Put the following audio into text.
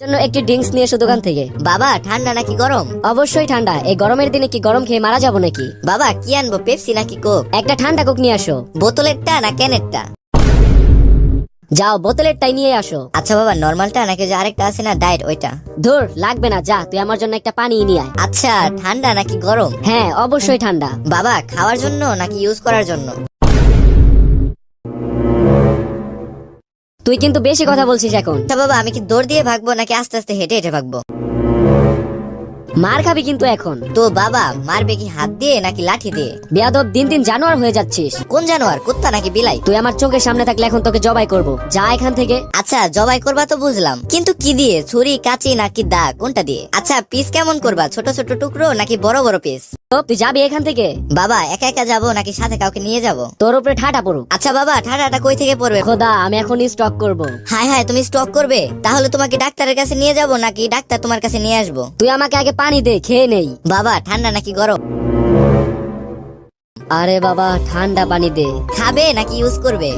জন্য একটি ড্রিঙ্কস নিয়ে এসো দোকান থেকে। বাবা ঠান্ডা নাকি গরম? অবশ্যই ঠান্ডা। এই গরমের দিনে কি গরম খেয়ে মারা যাবো নাকি? বাবা কি আনবো, পেপসি নাকি কোক? একটা ঠান্ডা কোক নিয়ে আসো। বোতলেরটা না ক্যানেরটা? যাও বোতলের টাই নিয়ে আসো। আচ্ছা বাবা, নরমালটা নাকি যে আরেকটা আছে না ডায়েট, ওইটা? ধুর, লাগবে না, যা তুই আমার জন্য একটা পানি নিয়ে আয়। আচ্ছা, ঠান্ডা নাকি গরম? হ্যাঁ অবশ্যই ঠান্ডা। বাবা খাওয়ার জন্য নাকি ইউজ করার জন্য? তুই কিন্তু বেশি কথা বলছিস এখন। আচ্ছা বাবা, আমি কি দৌড় দিয়ে ভাগবো নাকি আস্তে আস্তে হেঁটে হেঁটে ভাগবো? মার খাবি কিন্তু এখন। তো বাবা মারবে কি হাত দিয়ে নাকি লাঠি দিয়ে? বেয়াদব, দিন দিন জানোয়ার হয়ে যাচ্ছিস। কোন জানোয়ার, কুত্তা নাকি বিলাই? তুই আমার চোখের সামনে থাকলে এখন তোকে জবাই করব। যা এখান থেকে। আচ্ছা জবাই করবা তো বুঝলাম, কিন্তু কি দিয়ে? ছুরি, কাঁচি নাকি দা, কোনটা দিয়ে? আচ্ছা পিস কেমন করবা, ছোট ছোট টুকরো নাকি বড় বড় পিস? তো তুই যাবি এখান থেকে? বাবা একা একা যাবো নাকি সাথে কাউকে নিয়ে যাবো? তোর উপরে ঠাটা পড়ুক। আচ্ছা বাবা, ঠান্ডাটা কই থেকে পড়বে? খোদা, আমি এখনই স্টক করব। হায় হায়, তুমি স্টক করবে? তাহলে তোমাকে ডাক্তারের কাছে নিয়ে যাবো নাকি ডাক্তার তোমার কাছে নিয়ে আসবো? তুই আমাকে আগে পানি দে, খেয়ে নেই। বাবা ঠান্ডা নাকি গরম? আরে বাবা, ঠান্ডা পানি দে। খাবে নাকি ইউজ করবে?